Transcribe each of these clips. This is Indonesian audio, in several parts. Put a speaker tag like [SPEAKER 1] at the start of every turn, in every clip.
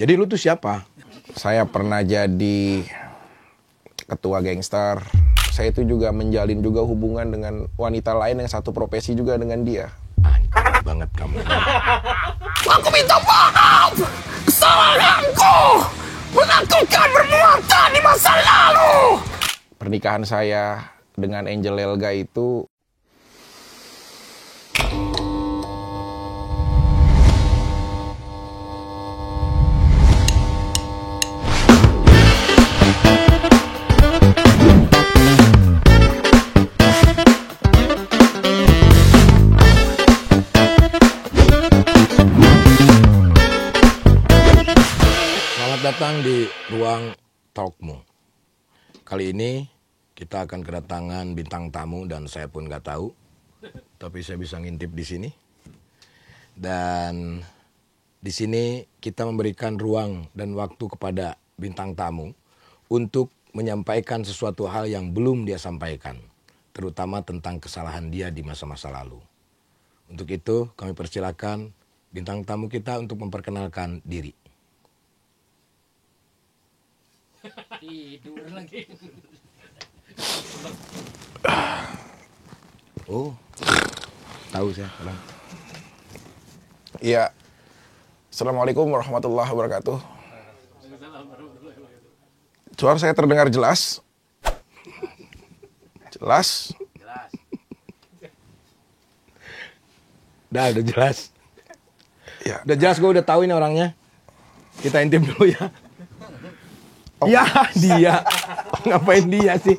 [SPEAKER 1] Jadi lu tuh siapa?
[SPEAKER 2] Saya pernah jadi ketua gangster. Saya itu juga menjalin juga hubungan dengan wanita lain yang satu profesi juga dengan dia.
[SPEAKER 1] Anjing banget kamu.
[SPEAKER 2] Aku minta maaf. Kesalahanku melakukan perbuatan di masa lalu. Pernikahan saya dengan Angel Elga itu
[SPEAKER 1] datang di ruang talkmu. Kali ini kita akan kedatangan bintang tamu dan saya pun nggak tahu, tapi saya bisa ngintip di sini. Dan di sini kita memberikan ruang dan waktu kepada bintang tamu untuk menyampaikan sesuatu hal yang belum dia sampaikan, terutama tentang kesalahan dia di masa-masa lalu. Untuk itu kami persilakan bintang tamu kita untuk memperkenalkan diri.
[SPEAKER 3] Tidur lagi.
[SPEAKER 1] Oh, tahu saya.
[SPEAKER 2] Iya. Assalamualaikum warahmatullahi wabarakatuh. Suara saya terdengar jelas? Jelas?
[SPEAKER 1] Udah jelas.
[SPEAKER 2] Ya.
[SPEAKER 1] Udah jelas, gue udah tahu ini orangnya. Kita intip dulu ya.
[SPEAKER 2] Oh.
[SPEAKER 1] Ya, dia. Ngapain dia sih?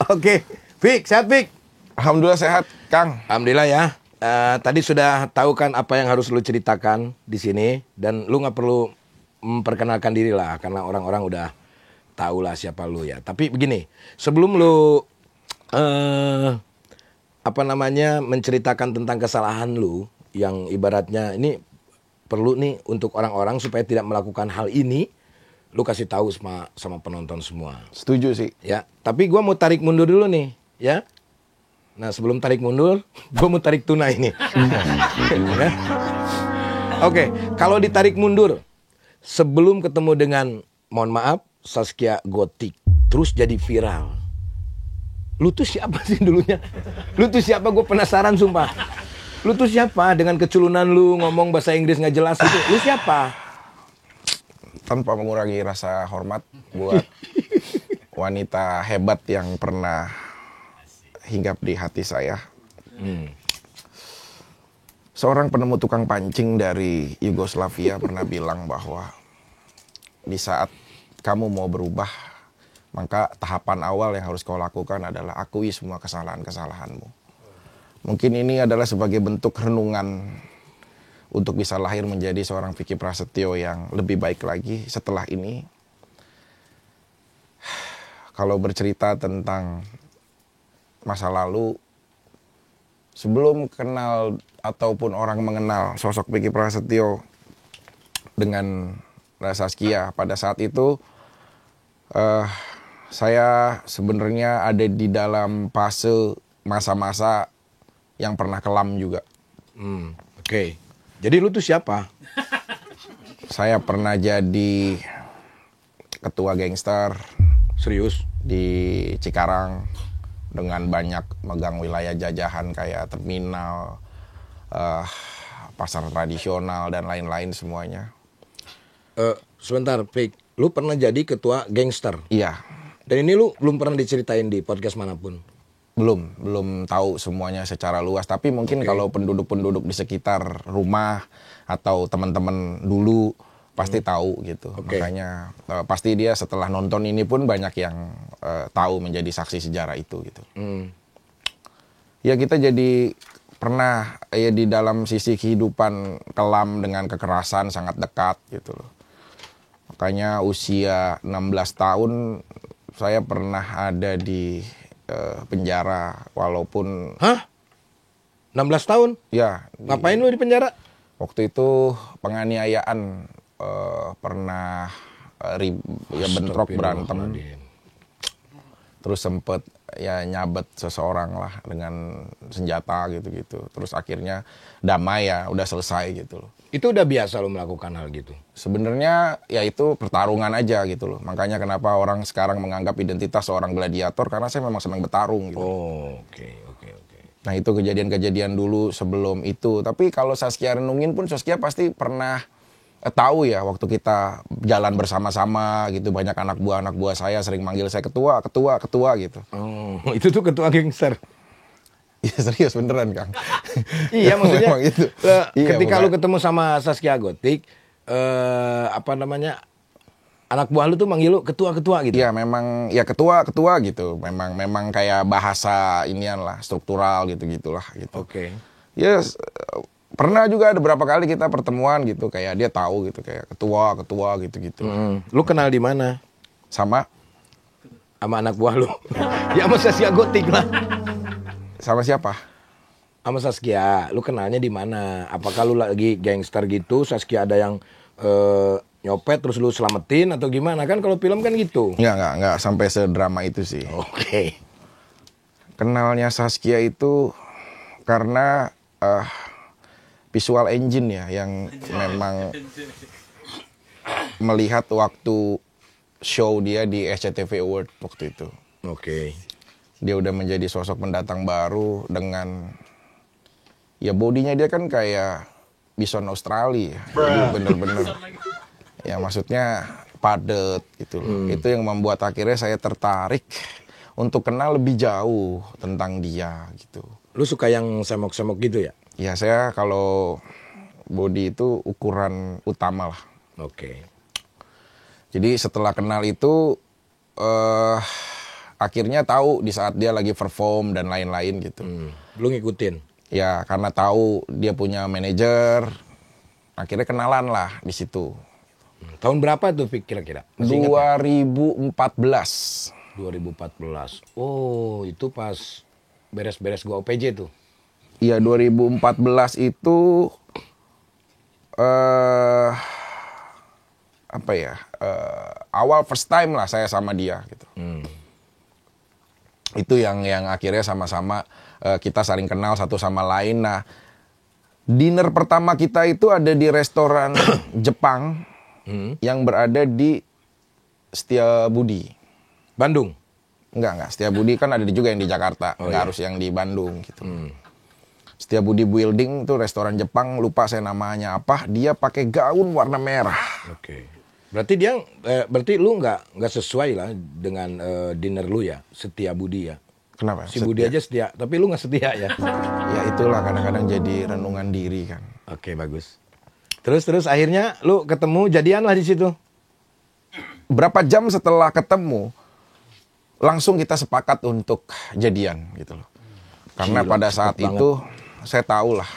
[SPEAKER 1] Oke, Fik, sehat Fik?
[SPEAKER 2] Alhamdulillah sehat, Kang.
[SPEAKER 1] Alhamdulillah ya. Tadi sudah tahu kan apa yang harus lu ceritakan di sini, dan lu nggak perlu memperkenalkan diri lah, karena orang-orang udah tahu lah siapa lu ya. Tapi begini, sebelum lu menceritakan tentang kesalahan lu, yang ibaratnya ini perlu nih untuk orang-orang supaya tidak melakukan hal ini, lu kasih tahu sama penonton semua.
[SPEAKER 2] Setuju sih.
[SPEAKER 1] Ya, tapi gua mau tarik mundur dulu nih, ya. Nah, sebelum tarik mundur, gua mau tarik tunai nih. Ya. Oke, kalau ditarik mundur, sebelum ketemu dengan, mohon maaf, Saskia Gotik, terus jadi viral. Lu tuh siapa sih dulunya? Lu tuh siapa? Gue penasaran sumpah. Lu tuh siapa? Dengan keculunan lu ngomong bahasa Inggris nggak jelas itu. Lu siapa?
[SPEAKER 2] Tanpa mengurangi rasa hormat buat wanita hebat yang pernah hinggap di hati saya. Seorang penemu tukang pancing dari Yugoslavia pernah bilang bahwa di saat kamu mau berubah, maka tahapan awal yang harus kau lakukan adalah akui semua kesalahan-kesalahanmu. Mungkin ini adalah sebagai bentuk renungan untuk bisa lahir menjadi seorang Vicky Prasetyo yang lebih baik lagi setelah ini. Kalau bercerita tentang masa lalu, sebelum kenal ataupun orang mengenal sosok Vicky Prasetyo dengan Saskia, pada saat itu saya sebenarnya ada di dalam fase masa-masa yang pernah kelam juga.
[SPEAKER 1] Oke. Jadi lu tuh siapa?
[SPEAKER 2] Saya pernah jadi ketua gangster.
[SPEAKER 1] Serius?
[SPEAKER 2] Di Cikarang dengan banyak megang wilayah jajahan kayak terminal, pasar tradisional dan lain-lain semuanya.
[SPEAKER 1] Sebentar, Fik. Lu pernah jadi ketua gangster?
[SPEAKER 2] Iya.
[SPEAKER 1] Dan ini lu belum pernah diceritain di podcast manapun?
[SPEAKER 2] Belum tahu semuanya secara luas, tapi mungkin kalau penduduk-penduduk di sekitar rumah atau teman-teman dulu pasti tahu gitu. Makanya pasti dia setelah nonton ini pun banyak yang tahu, menjadi saksi sejarah itu gitu. Ya, kita jadi pernah ya di dalam sisi kehidupan kelam dengan kekerasan sangat dekat gitu loh. Makanya usia 16 tahun saya pernah ada di penjara walaupun...
[SPEAKER 1] Hah? 16 tahun?
[SPEAKER 2] Ya.
[SPEAKER 1] Ngapain lu di penjara?
[SPEAKER 2] Waktu itu penganiayaan, pernah bentrok berantem. terus sempet ya nyabet seseorang lah dengan senjata gitu-gitu. Terus akhirnya damai ya, udah selesai gitu loh.
[SPEAKER 1] Itu udah biasa lo melakukan hal gitu?
[SPEAKER 2] Sebenarnya ya itu pertarungan aja gitu loh. Makanya kenapa orang sekarang menganggap identitas seorang gladiator, karena saya memang senang bertarung gitu.
[SPEAKER 1] Oh, oke.
[SPEAKER 2] Nah itu kejadian-kejadian dulu sebelum itu. Tapi kalau Saskia renungin pun Saskia pasti pernah tahu ya waktu kita jalan bersama-sama gitu. Banyak anak buah saya sering manggil saya ketua gitu.
[SPEAKER 1] Oh, itu tuh ketua gangster.
[SPEAKER 2] Iya serius beneran Kang.
[SPEAKER 1] Iya maksudnya
[SPEAKER 2] Memang itu.
[SPEAKER 1] ketika
[SPEAKER 2] Iya,
[SPEAKER 1] lu ketemu sama Saskia Gotik, anak buah lu tuh manggil lu ketua-ketua gitu?
[SPEAKER 2] Iya memang ya ketua gitu. Memang kayak bahasa inian lah, struktural gitu-gitulah gitu.
[SPEAKER 1] Oke.
[SPEAKER 2] Ya pernah juga ada beberapa kali kita pertemuan gitu, kayak dia tahu gitu kayak ketua gitu-gitu.
[SPEAKER 1] Lu kenal di mana?
[SPEAKER 2] Sama
[SPEAKER 1] Sama anak buah lu? Ya sama Saskia Gotik lah.
[SPEAKER 2] sama siapa?
[SPEAKER 1] Sama Saskia, lu kenalnya di mana? Apakah lu lagi gangster gitu, Saskia ada yang nyopet terus lu selamatin atau gimana? Kan kalau film kan gitu.
[SPEAKER 2] Enggak sampai sedrama itu sih.
[SPEAKER 1] Oke.
[SPEAKER 2] Kenalnya Saskia itu karena visual engine ya yang memang melihat waktu show dia di SCTV Award waktu itu.
[SPEAKER 1] Oke.
[SPEAKER 2] Dia udah menjadi sosok pendatang baru dengan ya bodinya dia kan kayak bison Australia. Jadi bener-bener ya maksudnya padet gitu loh. Itu yang membuat akhirnya saya tertarik untuk kenal lebih jauh tentang dia gitu.
[SPEAKER 1] Lu suka yang semok-semok gitu ya?
[SPEAKER 2] Ya saya kalau body itu ukuran utama lah.
[SPEAKER 1] Oke.
[SPEAKER 2] Jadi setelah kenal itu akhirnya tahu di saat dia lagi perform dan lain-lain gitu.
[SPEAKER 1] Lu ngikutin?
[SPEAKER 2] Ya karena tahu dia punya manajer, akhirnya kenalan lah di situ.
[SPEAKER 1] Tahun berapa tuh Fik kira-kira?
[SPEAKER 2] 2014.
[SPEAKER 1] 2014. Oh, itu pas beres-beres gua OPJ tuh.
[SPEAKER 2] Iya 2014 itu awal first time lah saya sama dia gitu. Itu yang akhirnya sama-sama kita saling kenal satu sama lain. Nah, dinner pertama kita itu ada di restoran Jepang yang berada di Setiabudi.
[SPEAKER 1] Bandung?
[SPEAKER 2] Enggak. Setiabudi kan ada juga yang di Jakarta, nggak harus yang di Bandung gitu. Setiabudi Building itu restoran Jepang, lupa saya namanya apa. Dia pakai gaun warna merah.
[SPEAKER 1] Oke. Berarti lu nggak sesuai lah dengan dinner lu ya, Setia Budi ya.
[SPEAKER 2] Kenapa?
[SPEAKER 1] Si Budi aja setia, tapi lu nggak setia ya.
[SPEAKER 2] Ya itulah kadang-kadang jadi renungan diri kan.
[SPEAKER 1] Oke, bagus. Terus akhirnya lu ketemu jadian lah di situ.
[SPEAKER 2] Berapa jam setelah ketemu, langsung kita sepakat untuk jadian gitu loh. Karena
[SPEAKER 1] Gila,
[SPEAKER 2] pada saat
[SPEAKER 1] cepet
[SPEAKER 2] itu saya tahu lah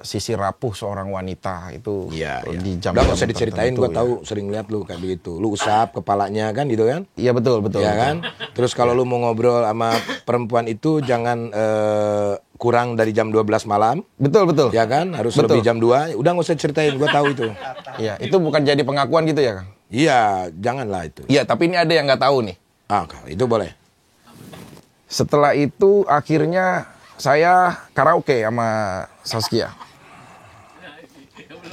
[SPEAKER 2] sisi rapuh seorang wanita itu di jam.
[SPEAKER 1] Udah nggak usah diceritain, gue tahu sering lihat lu kayak begitu. Lu usap kepalanya kan gitu kan?
[SPEAKER 2] Iya betul.
[SPEAKER 1] Ya kan? Terus kalau lu mau ngobrol sama perempuan itu jangan kurang dari jam 12 malam.
[SPEAKER 2] Betul.
[SPEAKER 1] Ya kan? Harus lebih jam 2. Udah nggak usah ceritain, gue tahu itu.
[SPEAKER 2] Iya, itu bukan jadi pengakuan gitu ya, Kang?
[SPEAKER 1] Iya, janganlah itu.
[SPEAKER 2] Iya, tapi ini ada yang nggak tahu nih.
[SPEAKER 1] Itu boleh.
[SPEAKER 2] Setelah itu akhirnya saya karaoke sama Saskia.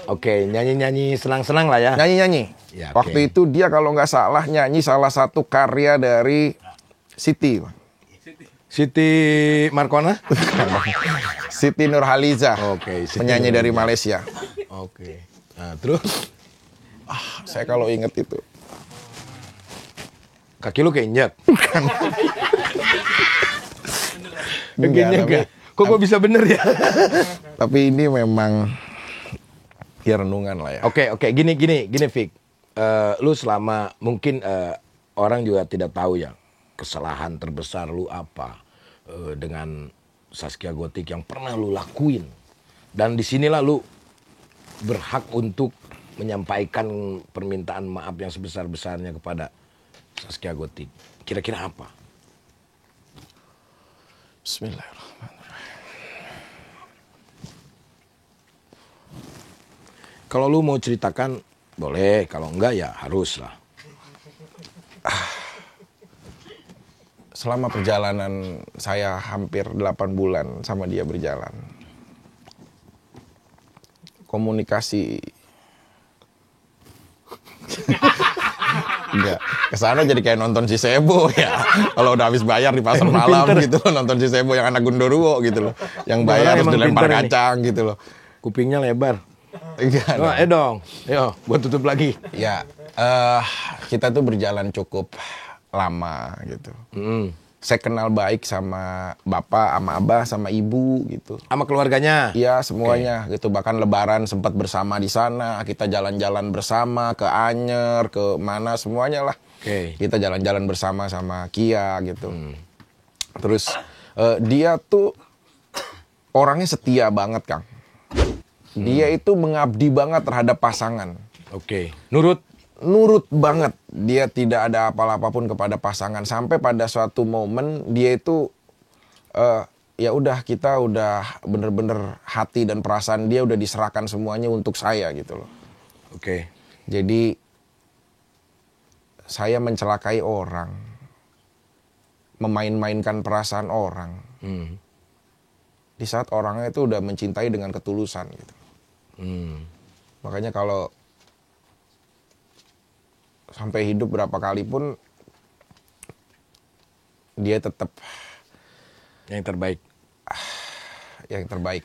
[SPEAKER 1] Oke, nyanyi-nyanyi senang-senang lah ya.
[SPEAKER 2] Nyanyi-nyanyi.
[SPEAKER 1] Ya,
[SPEAKER 2] Waktu itu dia kalau nggak salah nyanyi salah satu karya dari Siti.
[SPEAKER 1] Siti Markona?
[SPEAKER 2] Siti Nurhaliza.
[SPEAKER 1] Oke, Siti
[SPEAKER 2] penyanyi
[SPEAKER 1] Nurhaliza.
[SPEAKER 2] dari Malaysia.
[SPEAKER 1] Oke. Nah, terus
[SPEAKER 2] Saya kalau inget itu.
[SPEAKER 1] kaki lu keinjak.
[SPEAKER 2] Enggak,
[SPEAKER 1] Keinjak. Kok bisa bener ya?
[SPEAKER 2] Tapi ini memang ya renungan lah ya.
[SPEAKER 1] Oke, gini Fik. Lu selama mungkin orang juga tidak tahu ya kesalahan terbesar lu apa dengan Saskia Gotik yang pernah lu lakuin. Dan disinilah lu berhak untuk menyampaikan permintaan maaf yang sebesar-besarnya kepada Saskia Gotik. Kira-kira apa?
[SPEAKER 2] Bismillahirrahmanirrahim.
[SPEAKER 1] Kalau lu mau ceritakan boleh, kalau enggak ya harus lah.
[SPEAKER 2] selama perjalanan saya hampir 8 bulan sama dia berjalan. Komunikasi enggak, kesana jadi kayak nonton si Sebo ya. Kalau udah habis bayar di pasar malam gitu loh, nonton si Sebo yang anak Gundurwo gitu loh. Yang bayar terus dilempar kacang gitu loh.
[SPEAKER 1] Kupingnya lebar.
[SPEAKER 2] Enggak.
[SPEAKER 1] Oh, dong. Yo, buat tutup lagi.
[SPEAKER 2] Ya, kita tuh berjalan cukup lama gitu. Saya kenal baik sama bapak, sama abah, sama ibu gitu.
[SPEAKER 1] Sama keluarganya?
[SPEAKER 2] Iya, semuanya gitu. Bahkan lebaran sempat bersama di sana. Kita jalan-jalan bersama ke Anyer, ke mana semuanya lah. Kita jalan-jalan bersama sama Kia gitu. Terus dia tuh orangnya setia banget, Kang. Dia itu mengabdi banget terhadap pasangan. Nurut banget, dia tidak ada apapun kepada pasangan, sampai pada suatu momen dia itu ya udah, kita udah bener-bener hati dan perasaan dia udah diserahkan semuanya untuk saya gitu loh. Jadi saya mencelakai orang, memain-mainkan perasaan orang, di saat orangnya itu udah mencintai dengan ketulusan gitu. Makanya kalau sampai hidup berapa kali pun dia tetap
[SPEAKER 1] yang terbaik.
[SPEAKER 2] Yang terbaik.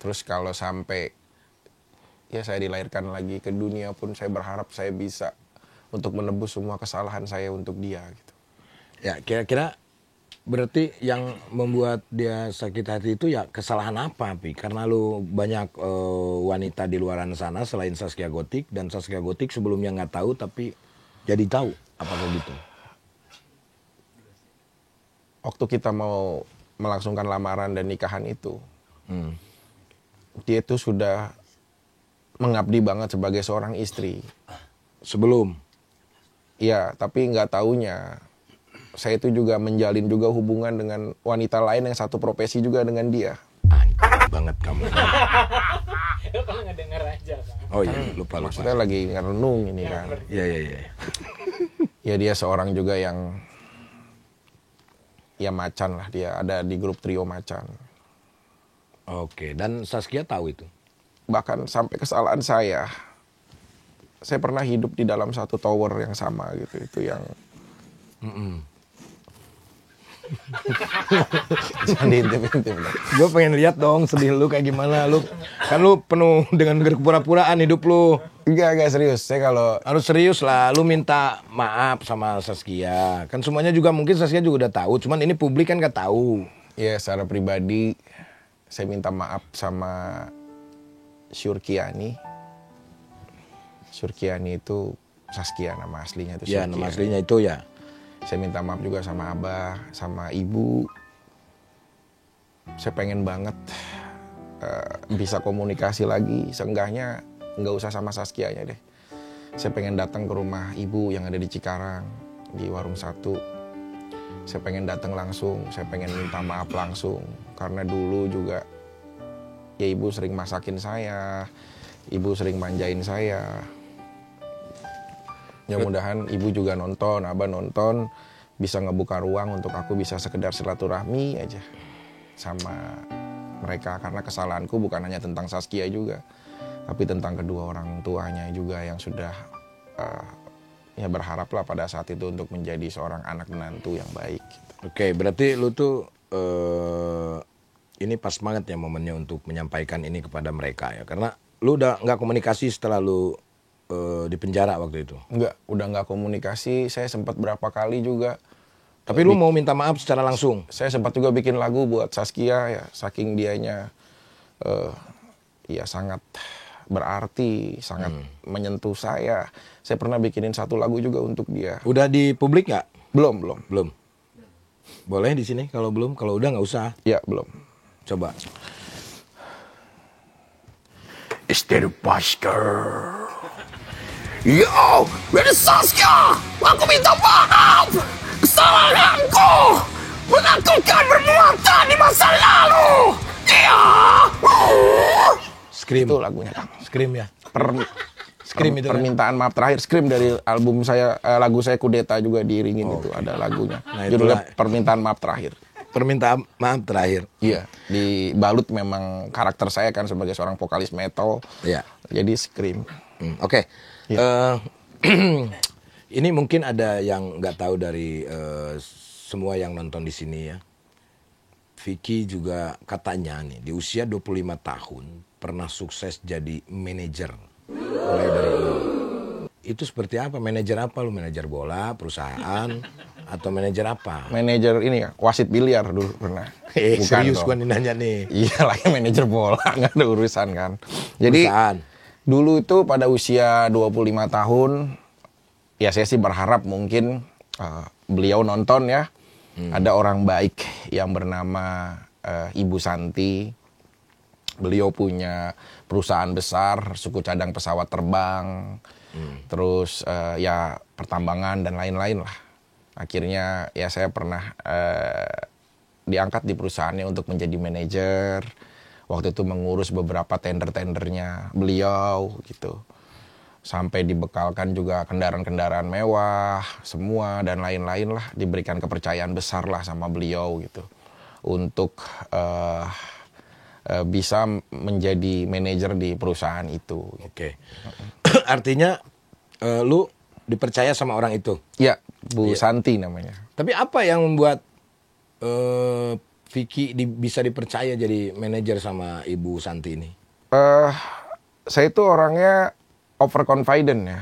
[SPEAKER 2] Terus kalau sampai ya saya dilahirkan lagi ke dunia pun, saya berharap saya bisa untuk menebus semua kesalahan saya untuk dia gitu.
[SPEAKER 1] Ya, kira-kira berarti yang membuat dia sakit hati itu ya kesalahan apa, Pi? Karena lu banyak wanita di luaran sana selain Zaskia Gotik, dan Zaskia Gotik sebelumnya nggak tahu tapi jadi tahu, apakah gitu?
[SPEAKER 2] Waktu kita mau melangsungkan lamaran dan nikahan itu, dia itu sudah mengabdi banget sebagai seorang istri.
[SPEAKER 1] Sebelum?
[SPEAKER 2] Iya, tapi nggak taunya saya itu juga menjalin juga hubungan dengan wanita lain yang satu profesi juga dengan dia.
[SPEAKER 1] Anjir banget kamu.
[SPEAKER 3] Kalau ngedenger aja, Bang.
[SPEAKER 1] Oh iya, lupa.
[SPEAKER 2] Maksudnya lagi ngerenung ini kan.
[SPEAKER 1] Iya.
[SPEAKER 2] Ya dia seorang juga yang ya macan lah, dia ada di grup trio macan.
[SPEAKER 1] Dan Zaskia tahu itu?
[SPEAKER 2] Bahkan sampai kesalahan saya pernah hidup di dalam satu tower yang sama gitu, itu yang jangan diintip-intip.
[SPEAKER 1] Gue pengen lihat dong sedih lu kayak gimana. Lu kan lu penuh dengan kepura-puraan hidup lu.
[SPEAKER 2] Enggak serius. Saya kalau
[SPEAKER 1] harus serius lah. Lu minta maaf sama Zaskia. Kan semuanya juga mungkin Zaskia juga udah tahu. Cuman ini publik kan gak tahu.
[SPEAKER 2] Ya secara pribadi saya minta maaf sama Syurkiani. Syurkiani itu Zaskia nama aslinya itu.
[SPEAKER 1] Ya nama aslinya itu ya.
[SPEAKER 2] Saya minta maaf juga sama abah, sama ibu. Saya pengen banget bisa komunikasi lagi. Seenggaknya nggak usah sama Zaskia-nya deh. Saya pengen datang ke rumah ibu yang ada di Cikarang, di Warung 1. Saya pengen datang langsung, saya pengen minta maaf langsung. Karena dulu juga ya ibu sering masakin saya, ibu sering manjain saya. Mudah-mudahan ibu juga nonton, abah nonton, bisa ngebuka ruang untuk aku bisa sekedar silaturahmi aja sama mereka. Karena kesalahanku bukan hanya tentang Zaskia juga, tapi tentang kedua orang tuanya juga yang sudah ya berharaplah pada saat itu untuk menjadi seorang anak menantu yang baik.
[SPEAKER 1] Oke, berarti lu tuh ini pas banget ya momennya untuk menyampaikan ini kepada mereka ya. Karena lu udah nggak komunikasi setelah lu di penjara waktu itu?
[SPEAKER 2] Enggak, udah nggak komunikasi. Saya sempat berapa kali juga.
[SPEAKER 1] Tapi lu mau minta maaf secara langsung?
[SPEAKER 2] Saya sempat juga bikin lagu buat Zaskia ya. Saking dianya ya sangat berarti, sangat menyentuh saya. Saya pernah bikinin satu lagu juga untuk dia.
[SPEAKER 1] Udah di publik nggak?
[SPEAKER 2] Belum.
[SPEAKER 1] Boleh di sini kalau belum, kalau udah nggak usah.
[SPEAKER 2] Ya belum.
[SPEAKER 1] Coba.
[SPEAKER 4] Istri Buster. Yo, dari Zaskia, aku minta maaf. Kesalahanku menakutkan bermuata di masa lalu. Iya.
[SPEAKER 1] Scream.
[SPEAKER 2] Itu lagunya, Kang.
[SPEAKER 1] Scream ya. Scream itu kan?
[SPEAKER 2] Permintaan maaf terakhir, Scream dari album saya, lagu saya Kudeta juga diiringin itu ada lagunya.
[SPEAKER 1] Nah,
[SPEAKER 2] Judulnya
[SPEAKER 1] itulah.
[SPEAKER 2] Permintaan Maaf Terakhir.
[SPEAKER 1] Permintaan maaf terakhir.
[SPEAKER 2] Iya, dibalut memang karakter saya kan sebagai seorang vokalis metal.
[SPEAKER 1] Iya.
[SPEAKER 2] Jadi Scream.
[SPEAKER 1] Oke. Ini mungkin ada yang nggak tahu dari semua yang nonton di sini ya. Vicky juga katanya nih di usia 25 tahun pernah sukses jadi manajer. Mulai dari lu. Itu seperti apa? Manajer apa lu? Manajer bola, perusahaan, atau manajer apa?
[SPEAKER 2] Manajer ini ya, wasit biliar dulu pernah. Bukan
[SPEAKER 1] Serius
[SPEAKER 2] dong.
[SPEAKER 1] gua nih nanya nih.
[SPEAKER 2] Iya lah, manajer bola nggak ada urusan kan. Jadi
[SPEAKER 1] Perusahaan.
[SPEAKER 2] dulu itu pada usia 25 tahun, ya saya sih berharap mungkin beliau nonton ya. Ada orang baik yang bernama Ibu Santi. Beliau punya perusahaan besar, suku cadang pesawat terbang, terus ya pertambangan dan lain-lain lah. Akhirnya ya saya pernah diangkat di perusahaannya untuk menjadi manajer. Waktu itu mengurus beberapa tender-tendernya beliau gitu. Sampai dibekalkan juga kendaraan-kendaraan mewah, semua dan lain-lain lah. Diberikan kepercayaan besar lah sama beliau gitu. Untuk bisa menjadi manajer di perusahaan itu.
[SPEAKER 1] Oke. Artinya lu dipercaya sama orang itu.
[SPEAKER 2] Ya, Bu Santi namanya.
[SPEAKER 1] Tapi apa yang membuat Vicky bisa dipercaya jadi manajer sama Ibu Santi ini?
[SPEAKER 2] Saya itu orangnya overconfident ya.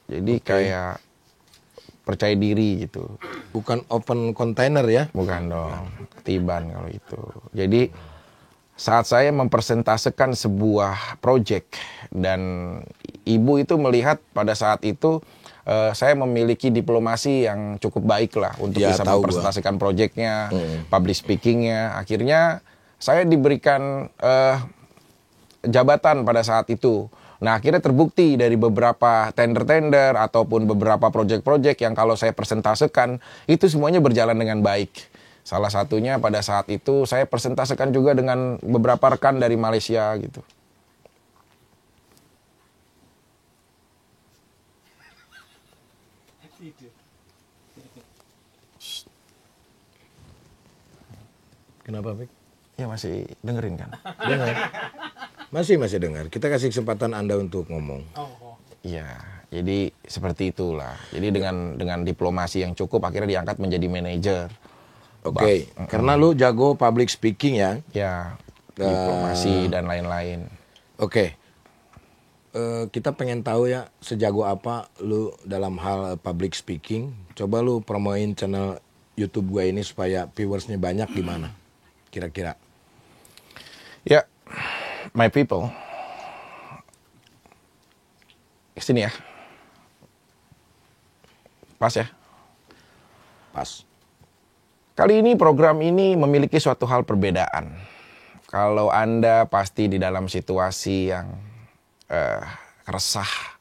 [SPEAKER 2] Jadi kayak percaya diri gitu.
[SPEAKER 1] Bukan open container ya?
[SPEAKER 2] Bukan dong, ketiban kalau itu. Jadi saat saya mempresentasekan sebuah project dan ibu itu melihat pada saat itu saya memiliki diplomasi yang cukup baik lah untuk
[SPEAKER 1] Ya,
[SPEAKER 2] bisa
[SPEAKER 1] tahu
[SPEAKER 2] mempresentasikan projectnya, public speakingnya. Akhirnya saya diberikan jabatan pada saat itu. Nah akhirnya terbukti dari beberapa tender-tender ataupun beberapa project-project yang kalau saya presentasekan itu semuanya berjalan dengan baik. Salah satunya pada saat itu saya presentasekan juga dengan beberapa rekan dari Malaysia gitu.
[SPEAKER 1] Kenapa, Vic?
[SPEAKER 2] Ya masih dengerin kan?
[SPEAKER 1] Dengar. Masih dengar. Kita kasih kesempatan Anda untuk ngomong.
[SPEAKER 2] Iya, jadi seperti itulah. Jadi dengan diplomasi yang cukup akhirnya diangkat menjadi manajer.
[SPEAKER 1] Oke, karena lu jago public speaking ya.
[SPEAKER 2] Ya, diplomasi dan lain-lain.
[SPEAKER 1] Oke. Kita pengen tahu ya sejago apa lu dalam hal public speaking. Coba lu promoin channel YouTube gue ini supaya viewersnya banyak di mana? Kira-kira.
[SPEAKER 2] Ya, my people. Kesini ya. Pas ya.
[SPEAKER 1] Pas.
[SPEAKER 2] Kali ini program ini memiliki suatu hal perbedaan. Kalau Anda pasti di dalam situasi yang resah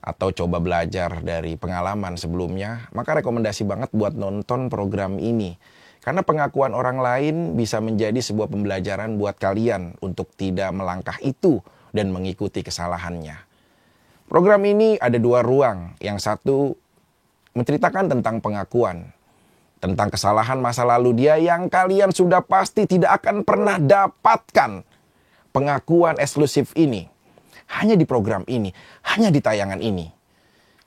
[SPEAKER 2] atau coba belajar dari pengalaman sebelumnya, maka rekomendasi banget buat nonton program ini. Karena pengakuan orang lain bisa menjadi sebuah pembelajaran buat kalian untuk tidak melangkah itu dan mengikuti kesalahannya. Program ini ada dua ruang. Yang satu menceritakan tentang pengakuan, tentang kesalahan masa lalu dia yang kalian sudah pasti tidak akan pernah dapatkan. Pengakuan eksklusif ini hanya di program ini, hanya di tayangan ini.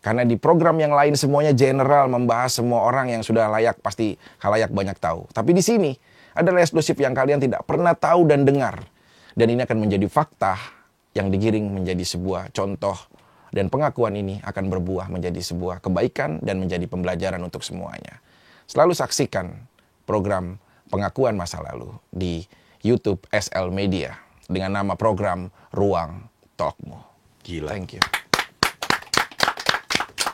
[SPEAKER 2] Karena di program yang lain semuanya general, membahas semua orang yang sudah layak, pasti khalayak banyak tahu. Tapi di sini adalah eksklusif yang kalian tidak pernah tahu dan dengar. Dan ini akan menjadi fakta yang digiring menjadi sebuah contoh. Dan pengakuan ini akan berbuah menjadi sebuah kebaikan dan menjadi pembelajaran untuk semuanya. Selalu saksikan program pengakuan masa lalu di YouTube SL Media dengan nama program Ruang Talkmu.
[SPEAKER 1] Gila.
[SPEAKER 2] Thank you.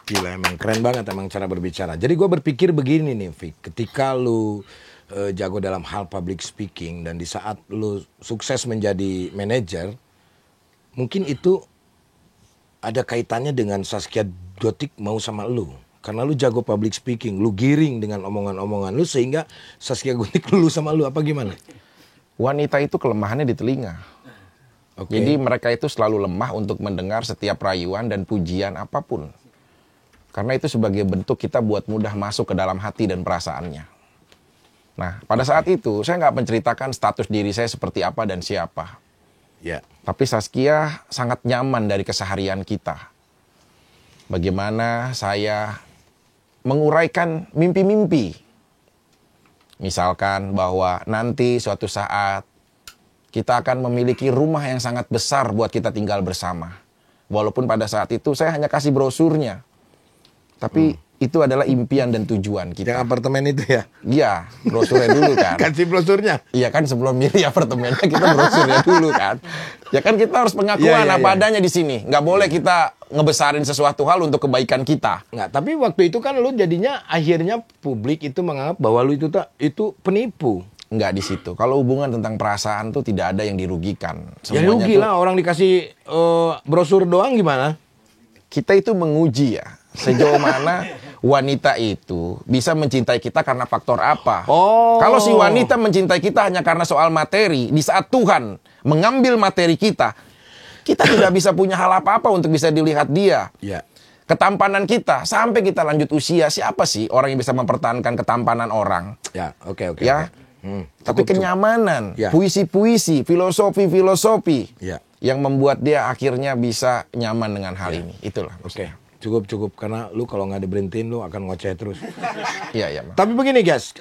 [SPEAKER 1] Gila, emang keren banget emang cara berbicara. Jadi gue berpikir begini nih, Vic. Ketika lu jago dalam hal public speaking dan di saat lu sukses menjadi manajer, mungkin itu ada kaitannya dengan Zaskia Gotik mau sama lu. Karena lu jago public speaking, lu giring dengan omongan-omongan lu sehingga Zaskia Gotik lulu sama lu, apa gimana?
[SPEAKER 2] Wanita itu kelemahannya di telinga.
[SPEAKER 1] Oke.
[SPEAKER 2] Jadi mereka itu selalu lemah untuk mendengar setiap rayuan dan pujian apapun. Karena itu sebagai bentuk kita buat mudah masuk ke dalam hati dan perasaannya. Nah, pada saat itu saya nggak menceritakan status diri saya seperti apa dan siapa.
[SPEAKER 1] Ya.
[SPEAKER 2] Tapi Saskia sangat nyaman dari keseharian kita. Bagaimana saya menguraikan mimpi-mimpi. Misalkan bahwa nanti suatu saat kita akan memiliki rumah yang sangat besar buat kita tinggal bersama. Walaupun pada saat itu saya hanya kasih brosurnya. Tapi itu adalah impian dan tujuan
[SPEAKER 1] Yang
[SPEAKER 2] kita.
[SPEAKER 1] apartemen itu ya.
[SPEAKER 2] Iya, brosurnya dulu kan.
[SPEAKER 1] Kasih brosurnya.
[SPEAKER 2] Iya kan sebelum milih apartemennya kita brosurnya dulu kan. Ya kan kita harus pengakuan
[SPEAKER 1] Iya, iya,
[SPEAKER 2] apa
[SPEAKER 1] iya.
[SPEAKER 2] adanya di sini. Nggak boleh kita ngebesarin sesuatu hal untuk kebaikan kita.
[SPEAKER 1] Nggak, tapi waktu itu kan lu jadinya akhirnya publik itu menganggap bahwa lu itu penipu.
[SPEAKER 2] Nggak di situ. Kalau hubungan tentang perasaan tuh tidak ada yang dirugikan.
[SPEAKER 1] Ya rugi lah orang dikasih brosur doang gimana?
[SPEAKER 2] Kita itu menguji ya. Sejauh mana wanita itu bisa mencintai kita karena faktor apa.
[SPEAKER 1] Oh.
[SPEAKER 2] Kalau si wanita mencintai kita hanya karena soal materi, di saat Tuhan mengambil materi kita tidak bisa punya hal apa-apa untuk bisa dilihat dia.
[SPEAKER 1] Ya.
[SPEAKER 2] Ketampanan kita, sampai kita lanjut usia, siapa sih orang yang bisa mempertahankan ketampanan orang?
[SPEAKER 1] Ya, oke.
[SPEAKER 2] Ya. Tapi kenyamanan,
[SPEAKER 1] Ya.
[SPEAKER 2] puisi-puisi, filosofi-filosofi
[SPEAKER 1] Ya.
[SPEAKER 2] yang membuat dia akhirnya bisa nyaman dengan hal ini. Itulah.
[SPEAKER 1] Oke. Cukup karena lu kalau nggak diberhentiin lu akan ngoceh terus.
[SPEAKER 2] Iya, iya. Bang.
[SPEAKER 1] Tapi begini guys,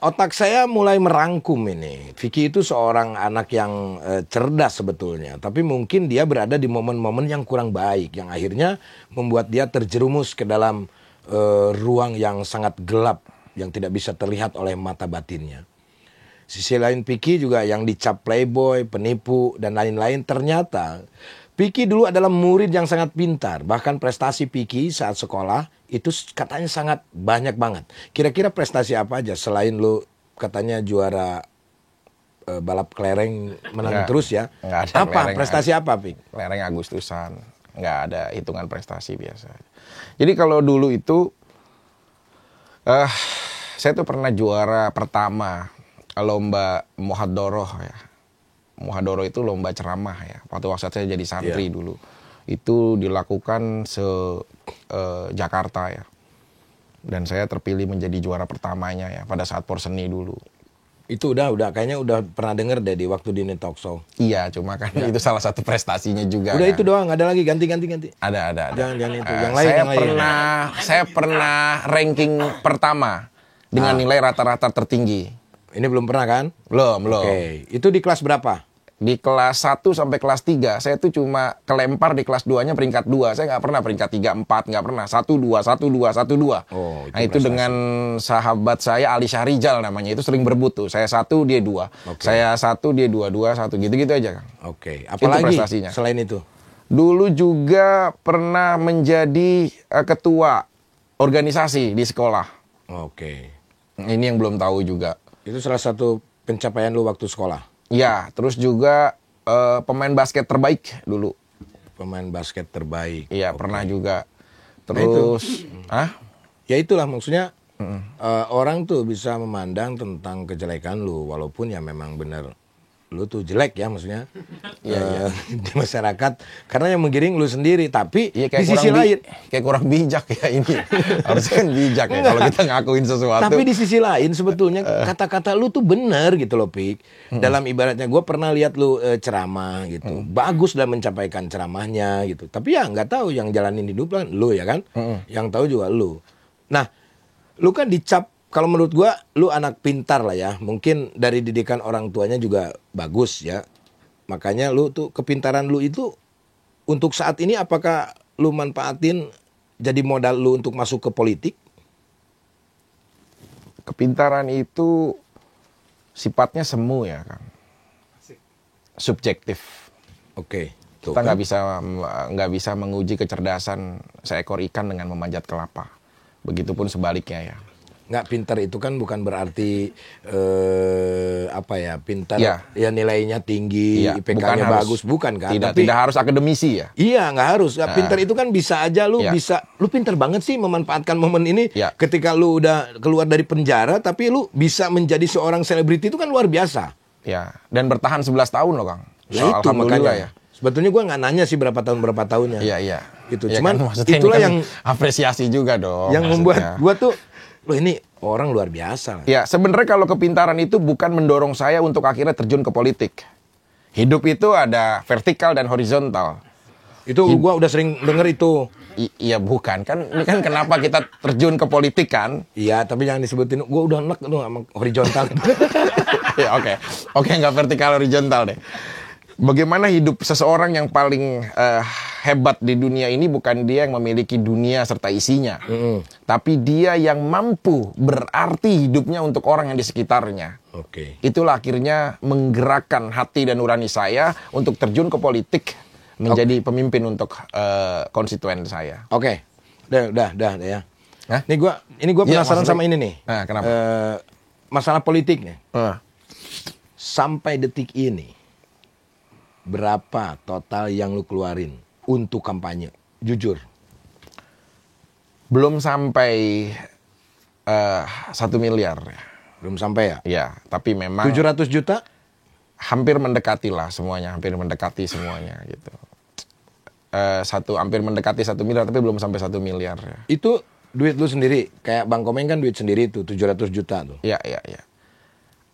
[SPEAKER 1] otak saya mulai merangkum ini. Vicky itu seorang anak yang cerdas sebetulnya, tapi mungkin dia berada di momen-momen yang kurang baik, yang akhirnya membuat dia terjerumus ke dalam ruang yang sangat gelap, yang tidak bisa terlihat oleh mata batinnya. Sisi lain Vicky juga yang dicap playboy, penipu, dan lain-lain. Ternyata Vicky dulu adalah murid yang sangat pintar. Bahkan prestasi Vicky saat sekolah itu katanya sangat banyak banget. Kira-kira prestasi apa aja selain lu katanya juara balap kelereng menang
[SPEAKER 2] Nggak,
[SPEAKER 1] terus ya?
[SPEAKER 2] nggak ada
[SPEAKER 1] Apa
[SPEAKER 2] kelereng.
[SPEAKER 1] prestasi apa, Vicky?
[SPEAKER 2] Lereng Agustusan, nggak ada hitungan prestasi biasa. Jadi kalau dulu itu, saya tuh pernah juara pertama lomba Muhadoroh ya. Muhadoroh itu lomba ceramah ya. Waktu saya jadi santri dulu. Itu dilakukan Jakarta ya. Dan saya terpilih menjadi juara pertamanya ya pada saat Porseni dulu.
[SPEAKER 1] Itu udah kayaknya udah pernah denger deh di waktu di Talk Show.
[SPEAKER 2] Iya, cuma kan itu salah satu prestasinya juga.
[SPEAKER 1] Udah
[SPEAKER 2] kan.
[SPEAKER 1] itu doang, ada lagi ganti.
[SPEAKER 2] Ada.
[SPEAKER 1] Jangan itu. Yang lain,
[SPEAKER 2] Saya pernah ranking pertama dengan nilai rata-rata tertinggi.
[SPEAKER 1] Ini belum pernah kan?
[SPEAKER 2] Belum.
[SPEAKER 1] Oke. Itu di kelas berapa?
[SPEAKER 2] Di kelas 1 sampai kelas 3, saya tuh cuma kelempar di kelas 2-nya peringkat 2. Saya nggak pernah peringkat 3, 4, nggak pernah. 1, 2, 1, 2, 1, 2.
[SPEAKER 1] Oh,
[SPEAKER 2] nah, itu dengan sahabat saya, Ali Syahrijal namanya. Itu sering berebut tuh. Saya 1, dia 2.
[SPEAKER 1] Oke.
[SPEAKER 2] Saya 1, dia 2, 2, 1. Gitu-gitu aja, Kang.
[SPEAKER 1] Oke. Apalagi
[SPEAKER 2] prestasinya.
[SPEAKER 1] selain itu?
[SPEAKER 2] Dulu juga pernah menjadi ketua organisasi di sekolah.
[SPEAKER 1] Oke.
[SPEAKER 2] Ini yang belum tahu juga.
[SPEAKER 1] Itu salah satu pencapaian lu waktu sekolah?
[SPEAKER 2] Ya, terus juga pemain basket terbaik dulu.
[SPEAKER 1] Pemain basket terbaik.
[SPEAKER 2] Iya,
[SPEAKER 1] Oke.
[SPEAKER 2] pernah juga.
[SPEAKER 1] Nah, itu.
[SPEAKER 2] Terus,
[SPEAKER 1] Ya itulah maksudnya orang tuh bisa memandang tentang kejelekan lu walaupun ya memang benar lu tuh jelek ya maksudnya di masyarakat karena yang menggiring lu sendiri tapi
[SPEAKER 2] Iya,
[SPEAKER 1] di sisi lain
[SPEAKER 2] kayak kurang bijak ya ini. Harusnya kan bijak ya kalau kita ngakuin sesuatu.
[SPEAKER 1] tapi di sisi lain sebetulnya kata-kata lu tuh benar gitu loh Pik. Dalam ibaratnya gue pernah lihat lu ceramah gitu. Bagus dalam mencapaikan ceramahnya gitu. Tapi ya nggak tahu yang jalanin hidup kan lu ya kan. Yang tahu juga lu. Nah, lu kan dicap kalau menurut gua lu anak pintar lah ya. Mungkin dari didikan orang tuanya juga bagus ya. Makanya lu tuh kepintaran lu itu untuk saat ini apakah lu manfaatin jadi modal lu untuk masuk ke politik?
[SPEAKER 2] Kepintaran itu sifatnya semu ya, Kang. Subjektif.
[SPEAKER 1] Oke. Tuh,
[SPEAKER 2] Kita
[SPEAKER 1] kan?
[SPEAKER 2] nggak bisa menguji kecerdasan seekor ikan dengan memanjat kelapa. Begitupun sebaliknya ya.
[SPEAKER 1] Nggak pintar itu kan bukan berarti apa ya pintar
[SPEAKER 2] Ya.
[SPEAKER 1] ya nilainya tinggi,
[SPEAKER 2] Iya,
[SPEAKER 1] IPK-nya
[SPEAKER 2] bukan
[SPEAKER 1] bagus bukan kan?
[SPEAKER 2] Tidak harus akademisi ya.
[SPEAKER 1] Iya nggak harus. Ya, pintar itu kan bisa aja lu
[SPEAKER 2] Iya.
[SPEAKER 1] lu pintar banget sih memanfaatkan momen ini.
[SPEAKER 2] Iya.
[SPEAKER 1] Ketika lu udah keluar dari penjara tapi lu bisa menjadi seorang selebriti itu kan luar biasa.
[SPEAKER 2] Ya, dan bertahan 11 tahun loh, Kang.
[SPEAKER 1] Ya itu makanya. Sebetulnya gue nggak nanya sih berapa tahunnya.
[SPEAKER 2] Iya.
[SPEAKER 1] Gitu.
[SPEAKER 2] Ya
[SPEAKER 1] Cuman
[SPEAKER 2] kan, maksudnya
[SPEAKER 1] itulah
[SPEAKER 2] ini kan
[SPEAKER 1] yang
[SPEAKER 2] apresiasi juga dong.
[SPEAKER 1] yang
[SPEAKER 2] maksudnya.
[SPEAKER 1] membuat gue tuh, loh ini orang luar biasa.
[SPEAKER 2] Ya, sebenarnya kalau kepintaran itu bukan mendorong saya untuk akhirnya terjun ke politik. Hidup itu ada vertikal dan horizontal.
[SPEAKER 1] Itu gue udah sering denger itu.
[SPEAKER 2] Iya bukan kan, ini kan kenapa kita terjun ke politik kan?
[SPEAKER 1] Iya, tapi jangan disebutin. Gue udah enak tuh sama horizontal.
[SPEAKER 2] Ya oke nggak vertikal horizontal deh. Bagaimana hidup seseorang yang paling hebat di dunia ini bukan dia yang memiliki dunia serta isinya, tapi dia yang mampu berarti hidupnya untuk orang yang di sekitarnya.
[SPEAKER 1] Oke.
[SPEAKER 2] Itulah akhirnya menggerakkan hati dan nurani saya untuk terjun ke politik, menjadi pemimpin untuk konstituen saya.
[SPEAKER 1] Oke. Udah ya.
[SPEAKER 2] Hah?
[SPEAKER 1] Ini gue
[SPEAKER 2] Iya,
[SPEAKER 1] penasaran
[SPEAKER 2] maksudnya-
[SPEAKER 1] sama ini nih.
[SPEAKER 2] Nah, kenapa?
[SPEAKER 1] Masalah politik nih.
[SPEAKER 2] Eh,
[SPEAKER 1] Sampai detik ini, berapa total yang lu keluarin untuk kampanye? Jujur.
[SPEAKER 2] belum sampai 1 miliar ya.
[SPEAKER 1] Belum sampai ya?
[SPEAKER 2] Ya, tapi memang
[SPEAKER 1] 700 juta?
[SPEAKER 2] hampir mendekati lah semuanya, hampir mendekati semuanya gitu. Hampir mendekati 1 miliar tapi belum sampai 1 miliar ya.
[SPEAKER 1] Itu duit lu sendiri. Kayak Bang Komeng kan duit sendiri tuh, 700 juta tuh.
[SPEAKER 2] Ya.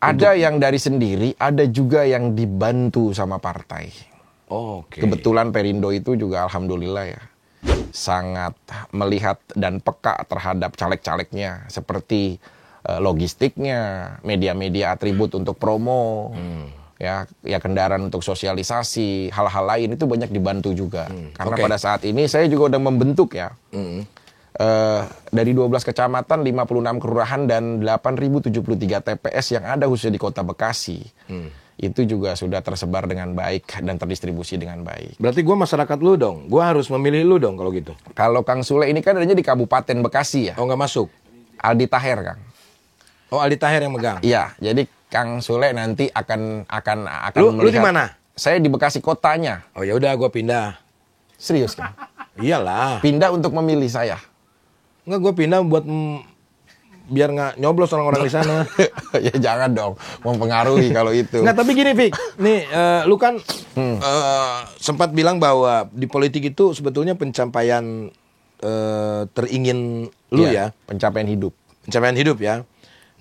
[SPEAKER 2] Ada yang dari sendiri, ada juga yang dibantu sama partai.
[SPEAKER 1] Oh, oke.
[SPEAKER 2] Kebetulan Perindo itu juga alhamdulillah ya sangat melihat dan peka terhadap caleg-calegnya seperti logistiknya, media-media atribut untuk promo, ya kendaraan untuk sosialisasi, hal-hal lain itu banyak dibantu juga. Karena
[SPEAKER 1] Oke.
[SPEAKER 2] pada saat ini saya juga udah membentuk ya. Dari 12 kecamatan, 56 kelurahan dan 8.073 TPS yang ada khususnya di Kota Bekasi. Itu juga sudah tersebar dengan baik dan terdistribusi dengan baik.
[SPEAKER 1] Berarti gue masyarakat lu dong. Gue harus memilih lu dong kalau gitu.
[SPEAKER 2] Kalau Kang Sule ini kan adanya di Kabupaten Bekasi ya.
[SPEAKER 1] Oh, nggak masuk?
[SPEAKER 2] Aldi Taher, Kang.
[SPEAKER 1] Oh, Aldi Taher yang megang.
[SPEAKER 2] Iya, jadi Kang Sule nanti akan
[SPEAKER 1] Lu di
[SPEAKER 2] melihat-
[SPEAKER 1] mana?
[SPEAKER 2] Saya di Bekasi kotanya.
[SPEAKER 1] Oh, ya udah gue pindah.
[SPEAKER 2] Serius, Kang.
[SPEAKER 1] Iyalah.
[SPEAKER 2] Pindah untuk memilih saya.
[SPEAKER 1] Nggak, gue pindah buat biar nggak nyoblos orang-orang di sana.
[SPEAKER 2] Ya jangan dong, mempengaruhi kalau itu.
[SPEAKER 1] Nggak, tapi gini, Fik. Nih, lu kan sempat bilang bahwa di politik itu sebetulnya pencapaian teringin lu
[SPEAKER 2] Iya,
[SPEAKER 1] ya.
[SPEAKER 2] pencapaian hidup.
[SPEAKER 1] Pencapaian hidup ya.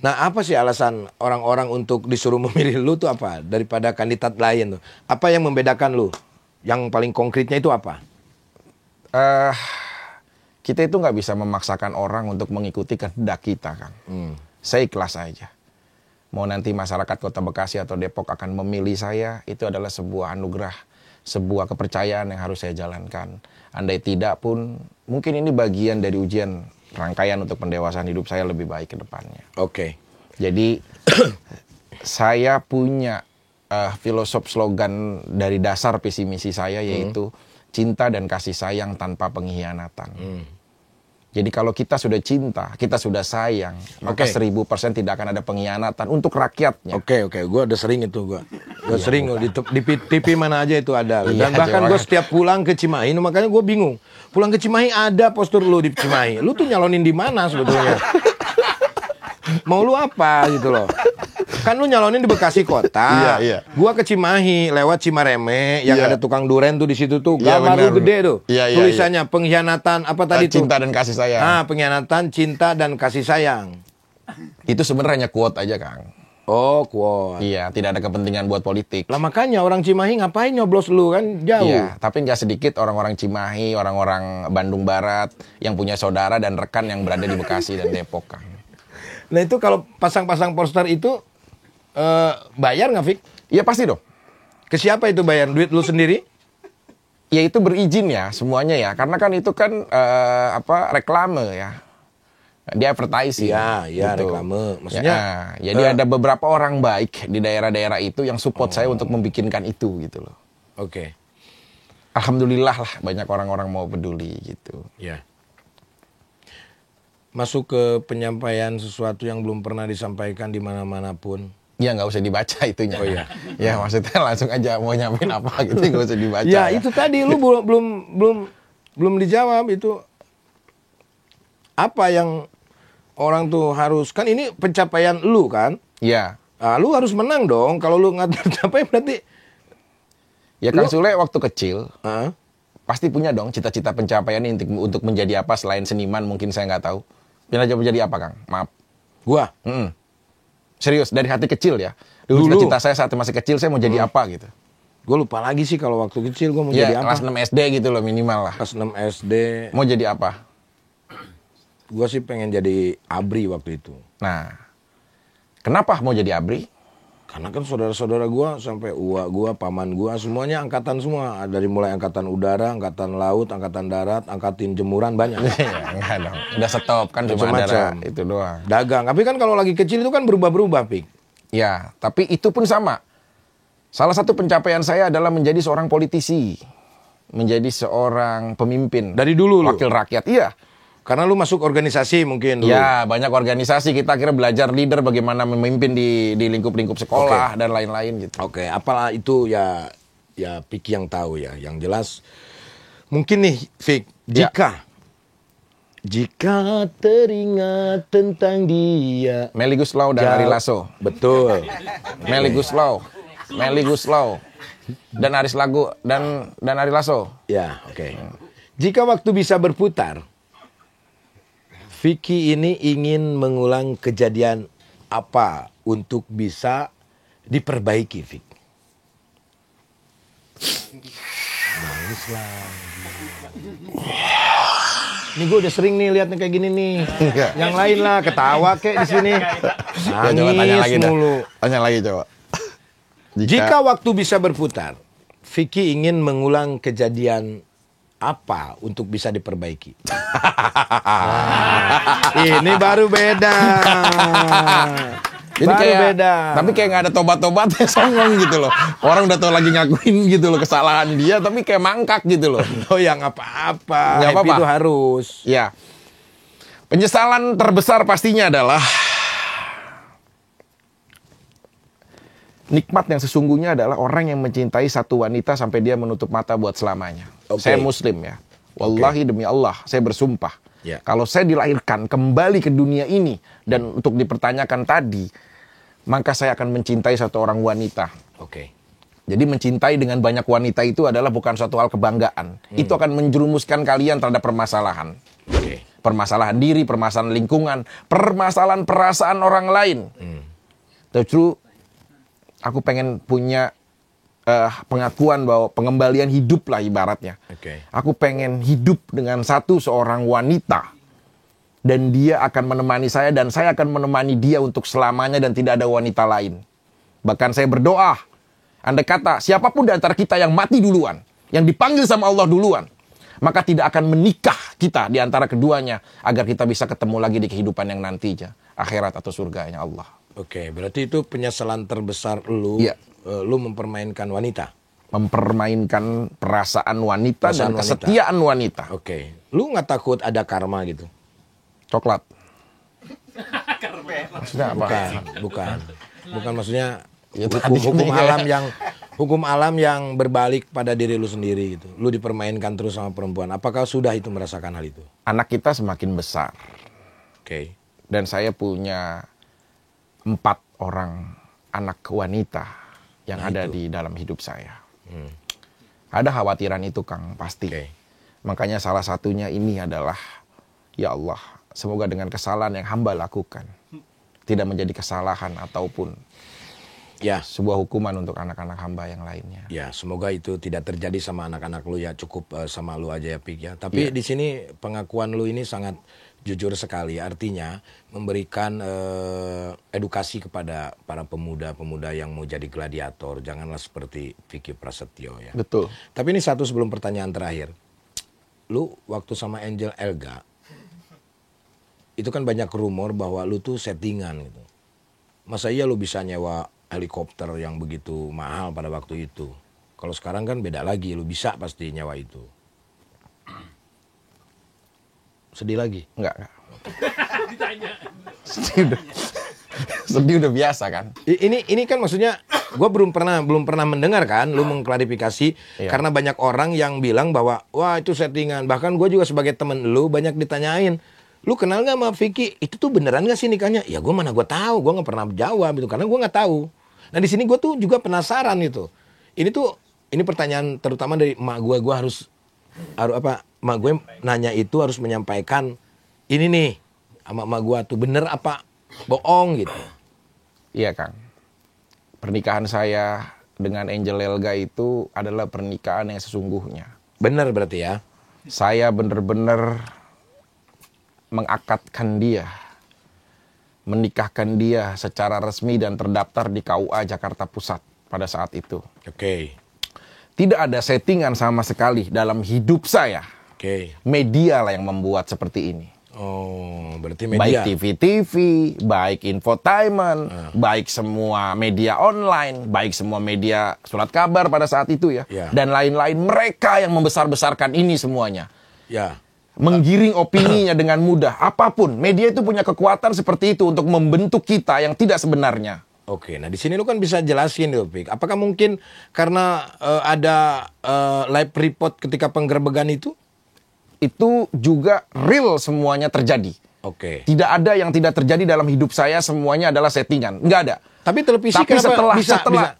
[SPEAKER 1] Nah, apa sih alasan orang-orang untuk disuruh memilih lu tuh apa? Daripada kandidat lain tuh. Apa yang membedakan lu? Yang paling konkretnya itu apa?
[SPEAKER 2] Kita itu nggak bisa memaksakan orang untuk mengikuti kehendak kita, Kang. Saya ikhlas aja. Mau nanti masyarakat Kota Bekasi atau Depok akan memilih saya, itu adalah sebuah anugerah, sebuah kepercayaan yang harus saya jalankan. Andai tidak pun, mungkin ini bagian dari ujian rangkaian untuk pendewasaan hidup saya lebih baik ke depannya.
[SPEAKER 1] Oke.
[SPEAKER 2] Jadi, saya punya filosof slogan dari dasar visi misi saya, yaitu cinta dan kasih sayang tanpa pengkhianatan. Jadi kalau kita sudah cinta, kita sudah sayang, maka 1000% tidak akan ada pengkhianatan untuk rakyatnya.
[SPEAKER 1] Oke, gue udah sering itu gue. Gue sering di TV mana aja itu ada.
[SPEAKER 2] Iya,
[SPEAKER 1] Dan bahkan
[SPEAKER 2] coba
[SPEAKER 1] gue
[SPEAKER 2] kan.
[SPEAKER 1] setiap pulang ke Cimahi, makanya gue bingung. Pulang ke Cimahi ada postur lu di Cimahi. Lu tuh nyalonin di mana sebetulnya? Mau lu apa gitu loh? Kan lu nyalonin di Bekasi kota.
[SPEAKER 2] Iya.
[SPEAKER 1] Gua ke Cimahi lewat Cimareme yang
[SPEAKER 2] Iya.
[SPEAKER 1] ada tukang duren tuh di situ tuh.
[SPEAKER 2] Iya,
[SPEAKER 1] Gambar lu
[SPEAKER 2] benar.
[SPEAKER 1] gede tuh.
[SPEAKER 2] Iya,
[SPEAKER 1] Tulisannya pengkhianatan apa tadi tuh?
[SPEAKER 2] Cinta dan kasih sayang.
[SPEAKER 1] Ah, pengkhianatan, cinta dan kasih sayang.
[SPEAKER 2] Itu sebenarnya quote aja, Kang.
[SPEAKER 1] Oh, quote.
[SPEAKER 2] Iya, tidak ada kepentingan buat politik.
[SPEAKER 1] Lah makanya orang Cimahi ngapain nyoblos lu kan jauh.
[SPEAKER 2] Iya, tapi nggak sedikit orang-orang Cimahi, orang-orang Bandung Barat yang punya saudara dan rekan yang berada di Bekasi dan Depok, Kang.
[SPEAKER 1] Nah itu kalau pasang-pasang poster itu bayar nggak, Fik?
[SPEAKER 2] Iya pasti dong.
[SPEAKER 1] Ke siapa itu bayar? Duit lu sendiri?
[SPEAKER 2] Ya itu berizin ya semuanya ya, karena kan itu kan reklame ya. Dia advertising.
[SPEAKER 1] Iya,
[SPEAKER 2] gitu.
[SPEAKER 1] reklame. Maksudnya,
[SPEAKER 2] Ya, jadi ada beberapa orang baik di daerah-daerah itu yang support saya untuk membikinkan itu gitu loh.
[SPEAKER 1] Oke.
[SPEAKER 2] Alhamdulillah lah banyak orang-orang mau peduli gitu.
[SPEAKER 1] Ya. Masuk ke penyampaian sesuatu yang belum pernah disampaikan di mana-mana pun.
[SPEAKER 2] Ya nggak usah dibaca itunya.
[SPEAKER 1] Oh, iya.
[SPEAKER 2] Ya maksudnya langsung aja mau nyampein apa gitu nggak usah dibaca.
[SPEAKER 1] Ya, itu tadi lu belum dijawab itu. Apa yang orang tuh harus, kan ini pencapaian lu kan?
[SPEAKER 2] Iya.
[SPEAKER 1] Lu harus menang dong. Kalau lu nggak tercapai berarti
[SPEAKER 2] Ya Kang Sule waktu kecil
[SPEAKER 1] Hah?
[SPEAKER 2] pasti punya dong cita-cita pencapaian untuk menjadi apa selain seniman, mungkin saya nggak tahu. Menjadi apa Kang? Maaf.
[SPEAKER 1] Gua
[SPEAKER 2] Serius, dari hati kecil ya. Dulu cita-cita saya saat masih kecil, saya mau jadi apa gitu.
[SPEAKER 1] gue lupa lagi sih kalau waktu kecil gue mau
[SPEAKER 2] Ya,
[SPEAKER 1] jadi apa.
[SPEAKER 2] kelas 6 SD gitu loh minimal lah.
[SPEAKER 1] Kelas 6 SD.
[SPEAKER 2] Mau jadi apa?
[SPEAKER 1] Gue sih pengen jadi ABRI waktu itu.
[SPEAKER 2] Nah, kenapa mau jadi ABRI?
[SPEAKER 1] Karena kan saudara-saudara gue sampai uak gue, paman gue semuanya angkatan semua. Dari mulai angkatan udara, angkatan laut, angkatan darat, angkatin jemuran banyak.
[SPEAKER 2] Ya, enggak dong. Udah stop kan cuma ada
[SPEAKER 1] Macam-macam.
[SPEAKER 2] itu doang.
[SPEAKER 1] Dagang. Tapi kan kalau lagi kecil itu kan berubah-berubah, Pik.
[SPEAKER 2] Ya, tapi itu pun sama. Salah satu pencapaian saya adalah menjadi seorang politisi. Menjadi seorang pemimpin.
[SPEAKER 1] Dari dulu lu?
[SPEAKER 2] Wakil rakyat, iya.
[SPEAKER 1] Karena lu masuk organisasi mungkin dulu.
[SPEAKER 2] Ya, banyak organisasi kita akhirnya belajar leader bagaimana memimpin di lingkup-lingkup sekolah dan lain-lain gitu.
[SPEAKER 1] Oke, apalah itu ya Pik yang tahu ya. Yang jelas mungkin nih, Fik, jika teringat tentang dia.
[SPEAKER 2] Melly Guslau dan Ari Lasso.
[SPEAKER 1] Betul.
[SPEAKER 2] Melly Guslau dan Aris Lagu dan Ari Lasso.
[SPEAKER 1] Ya, oke. Jika waktu bisa berputar, Vicky ini ingin mengulang kejadian apa untuk bisa diperbaiki, Vic? Nangis lagi. Ini gue udah sering nih liatnya kayak gini nih.
[SPEAKER 2] Enggak.
[SPEAKER 1] Yang lain lah ketawa kayak di sini.
[SPEAKER 2] Ya, coba tanya lagi dah.
[SPEAKER 1] mulu.
[SPEAKER 2] Tanya lagi coba.
[SPEAKER 1] Jika waktu bisa berputar, Vicky ingin mengulang kejadian apa untuk bisa diperbaiki? Ini baru beda.
[SPEAKER 2] Jadi
[SPEAKER 1] baru
[SPEAKER 2] kayak,
[SPEAKER 1] beda.
[SPEAKER 2] tapi kayak nggak ada tobat-tobatnya, songong gitu loh. Orang udah tau lagi ngakuin gitu loh kesalahan dia, tapi kayak mangkak gitu loh.
[SPEAKER 1] Oh yang apa-apa.
[SPEAKER 2] Nggak apa-apa.
[SPEAKER 1] Itu harus.
[SPEAKER 2] Ya, penyesalan terbesar pastinya adalah nikmat yang sesungguhnya adalah orang yang mencintai satu wanita sampai dia menutup mata buat selamanya.
[SPEAKER 1] Oke.
[SPEAKER 2] Saya Muslim ya. Wallahi demi Allah, saya bersumpah.
[SPEAKER 1] Ya.
[SPEAKER 2] Kalau saya dilahirkan kembali ke dunia ini dan untuk dipertanyakan tadi, maka saya akan mencintai satu orang wanita.
[SPEAKER 1] Oke.
[SPEAKER 2] Jadi mencintai dengan banyak wanita itu adalah bukan suatu hal kebanggaan. Itu akan menjerumuskan kalian terhadap permasalahan.
[SPEAKER 1] Oke.
[SPEAKER 2] Permasalahan diri, permasalahan lingkungan, permasalahan perasaan orang lain. Justru aku pengen punya pengakuan bahwa pengembalian hidup lah ibaratnya.
[SPEAKER 1] Oke.
[SPEAKER 2] Aku pengen hidup dengan seorang wanita. Dan dia akan menemani saya dan saya akan menemani dia untuk selamanya dan tidak ada wanita lain. Bahkan saya berdoa, andai kata siapapun di antara kita yang mati duluan, yang dipanggil sama Allah duluan, maka tidak akan menikah kita di antara keduanya agar kita bisa ketemu lagi di kehidupan yang nantinya, akhirat atau surganya Allah.
[SPEAKER 1] Oke, berarti itu penyesalan terbesar lu.
[SPEAKER 2] Iya.
[SPEAKER 1] Lu mempermainkan wanita.
[SPEAKER 2] Mempermainkan perasaan wanita
[SPEAKER 1] Perasaan
[SPEAKER 2] dan
[SPEAKER 1] wanita.
[SPEAKER 2] kesetiaan wanita.
[SPEAKER 1] Oke. Lu nggak takut ada karma gitu?
[SPEAKER 2] Coklat. Maksudnya apa?
[SPEAKER 1] Bukan maksudnya
[SPEAKER 2] Ya, tadi
[SPEAKER 1] hukum
[SPEAKER 2] katanya.
[SPEAKER 1] alam yang berbalik pada diri lu sendiri gitu. Lu dipermainkan terus sama perempuan. Apakah sudah itu merasakan hal itu?
[SPEAKER 2] Anak kita semakin besar.
[SPEAKER 1] Oke.
[SPEAKER 2] Dan saya punya 4 orang anak wanita yang ada di dalam hidup saya. Ada khawatiran itu, Kang, pasti.
[SPEAKER 1] Oke.
[SPEAKER 2] Makanya salah satunya ini adalah, ya Allah, semoga dengan kesalahan yang hamba lakukan, tidak menjadi kesalahan ataupun
[SPEAKER 1] Ya,
[SPEAKER 2] sebuah hukuman untuk anak-anak hamba yang lainnya.
[SPEAKER 1] ya semoga itu tidak terjadi sama anak-anak lu ya, cukup sama lu aja ya Pik ya. Tapi di sini pengakuan lu ini sangat jujur sekali, artinya memberikan edukasi kepada para pemuda-pemuda yang mau jadi gladiator. Janganlah seperti Vicky Prasetyo ya.
[SPEAKER 2] Betul.
[SPEAKER 1] Tapi ini satu sebelum pertanyaan terakhir. Lu waktu sama Angel Elga, itu kan banyak rumor bahwa lu tuh settingan gitu. Masa iya lu bisa nyewa helikopter yang begitu mahal pada waktu itu? Kalau sekarang kan beda lagi, lu bisa pasti nyewa itu. Sedih lagi?
[SPEAKER 2] Enggak. Sedih udah biasa kan.
[SPEAKER 1] Ini kan maksudnya gue belum pernah mendengar kan lu mengklarifikasi.
[SPEAKER 2] Iya.
[SPEAKER 1] Karena banyak orang yang bilang bahwa wah itu settingan. Bahkan gue juga sebagai temen lu banyak ditanyain, lu kenal nggak sama Vicky? Itu tuh beneran nggak sih nikahnya? Ya gue mana gue tahu, gue nggak pernah jawab itu karena gue nggak tahu. Nah di sini gue tuh juga penasaran gitu. Ini tuh ini pertanyaan terutama dari emak gue harus apa? Emak gue nanya itu harus menyampaikan ini nih sama emak gue tuh bener apa bohong gitu.
[SPEAKER 2] Iya Kang. Pernikahan saya dengan Angel Elga itu adalah pernikahan yang sesungguhnya.
[SPEAKER 1] Bener berarti ya?
[SPEAKER 2] Saya benar-benar mengakadkan dia, menikahkan dia secara resmi dan terdaftar di KUA Jakarta Pusat pada saat itu.
[SPEAKER 1] Oke.
[SPEAKER 2] Tidak ada settingan sama sekali dalam hidup saya.
[SPEAKER 1] Oke.
[SPEAKER 2] Media lah yang membuat seperti ini.
[SPEAKER 1] Oh, berarti
[SPEAKER 2] Baik
[SPEAKER 1] media.
[SPEAKER 2] TV-TV, baik infotainment, baik semua media online, baik semua media surat kabar pada saat itu ya.
[SPEAKER 1] Ya.
[SPEAKER 2] Dan lain-lain, mereka yang membesar-besarkan ini semuanya.
[SPEAKER 1] Ya.
[SPEAKER 2] Menggiring opininya dengan mudah. Apapun, media itu punya kekuatan seperti itu untuk membentuk kita yang tidak sebenarnya.
[SPEAKER 1] Oke, nah di sini lu kan bisa jelasin tuh, Pik. Apakah mungkin karena ada live report ketika penggerbegan itu?
[SPEAKER 2] Itu juga real semuanya terjadi.
[SPEAKER 1] Oke.
[SPEAKER 2] Tidak ada yang tidak terjadi dalam hidup saya, semuanya adalah settingan. Nggak ada.
[SPEAKER 1] Tapi televisi
[SPEAKER 2] Tapi
[SPEAKER 1] kenapa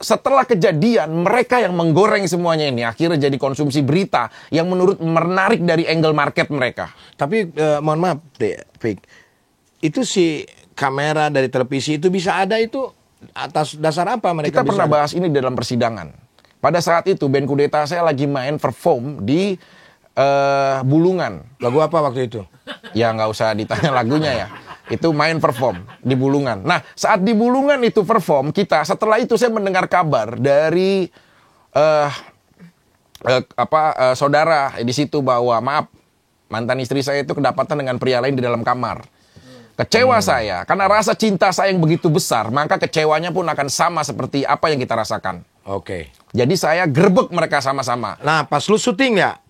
[SPEAKER 2] setelah kejadian, mereka yang menggoreng semuanya ini akhirnya jadi konsumsi berita yang menurut menarik dari angle market mereka.
[SPEAKER 1] Tapi mohon maaf deh, Pik. Itu si kamera dari televisi itu bisa ada itu atas dasar apa mereka
[SPEAKER 2] Kita
[SPEAKER 1] bisa
[SPEAKER 2] pernah
[SPEAKER 1] ada?
[SPEAKER 2] bahas ini dalam persidangan. Pada saat itu band Kudeta saya lagi main perform di Bulungan.
[SPEAKER 1] Lagu apa waktu itu?
[SPEAKER 2] Ya nggak usah ditanya lagunya ya. Itu main perform di Bulungan. Nah saat di Bulungan itu perform kita, setelah itu saya mendengar kabar dari saudara di situ bahwa maaf mantan istri saya itu kedapatan dengan pria lain di dalam kamar. Kecewa saya karena rasa cinta saya yang begitu besar, maka kecewanya pun akan sama seperti apa yang kita rasakan.
[SPEAKER 1] Oke.
[SPEAKER 2] Jadi saya gerbek mereka sama-sama.
[SPEAKER 1] Nah, pas lu syuting ya?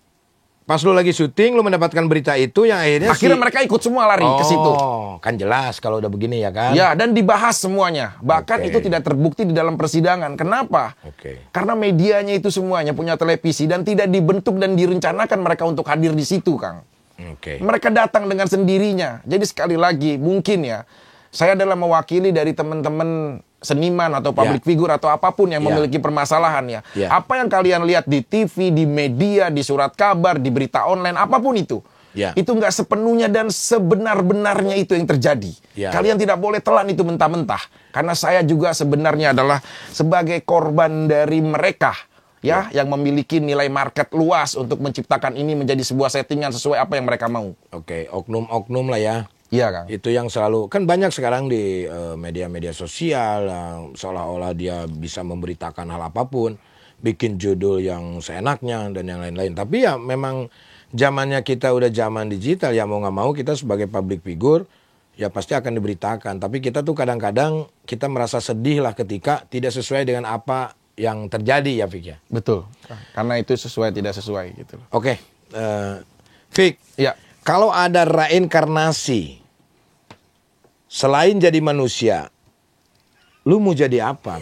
[SPEAKER 1] Pas lu lagi syuting, lu mendapatkan berita itu yang akhirnya
[SPEAKER 2] Mereka ikut semua lari ke situ.
[SPEAKER 1] Oh, kan jelas kalau udah begini ya kan?
[SPEAKER 2] Ya, dan dibahas semuanya. Bahkan
[SPEAKER 1] Oke.
[SPEAKER 2] itu tidak terbukti di dalam persidangan. Kenapa?
[SPEAKER 1] Oke.
[SPEAKER 2] Karena medianya itu semuanya punya televisi dan tidak dibentuk dan direncanakan mereka untuk hadir di situ, Kang.
[SPEAKER 1] Oke.
[SPEAKER 2] Mereka datang dengan sendirinya. Jadi sekali lagi, mungkin ya, saya adalah mewakili dari teman-teman seniman atau public figure atau apapun yang memiliki permasalahan ya. Apa yang kalian lihat di TV, di media, di surat kabar, di berita online, apapun itu. Itu nggak sepenuhnya dan sebenar-benarnya itu yang terjadi. Kalian tidak boleh telan itu mentah-mentah. Karena saya juga sebenarnya adalah sebagai korban dari mereka. Yang memiliki nilai market luas untuk menciptakan ini menjadi sebuah settingan sesuai apa yang mereka mau.
[SPEAKER 1] Oke, oknum-oknum lah ya.
[SPEAKER 2] Iya, Kang.
[SPEAKER 1] Itu yang selalu, kan banyak sekarang di media-media sosial seolah-olah dia bisa memberitakan hal apapun, bikin judul yang seenaknya dan yang lain-lain. Tapi ya memang zamannya kita udah zaman digital, ya mau nggak mau kita sebagai public figure ya pasti akan diberitakan. Tapi kita tuh kadang-kadang kita merasa sedih lah ketika tidak sesuai dengan apa yang terjadi ya, Fik ya.
[SPEAKER 2] Betul. Karena itu sesuai tidak sesuai gitu.
[SPEAKER 1] Oke, Fik.
[SPEAKER 2] Ya.
[SPEAKER 1] Kalau ada reinkarnasi selain jadi manusia, lu mau jadi apa?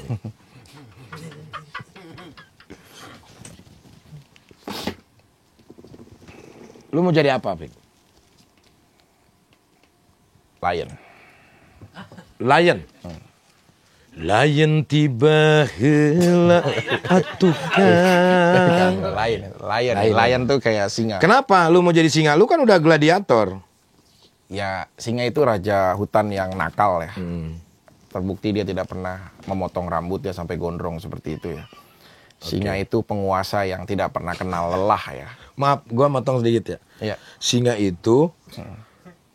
[SPEAKER 1] Lu mau jadi apa, Fik?
[SPEAKER 2] Lion.
[SPEAKER 1] Lion. Lion tiba heula atuh kan.
[SPEAKER 2] Lion tuh kayak singa.
[SPEAKER 1] Kenapa lu mau jadi singa? Lu kan udah gladiator.
[SPEAKER 2] Ya, singa itu raja hutan yang nakal ya. Terbukti dia tidak pernah memotong rambutnya sampai gondrong seperti itu ya. Singa itu penguasa yang tidak pernah kenal lelah ya.
[SPEAKER 1] Maaf, gua motong sedikit ya.
[SPEAKER 2] Iya.
[SPEAKER 1] Singa itu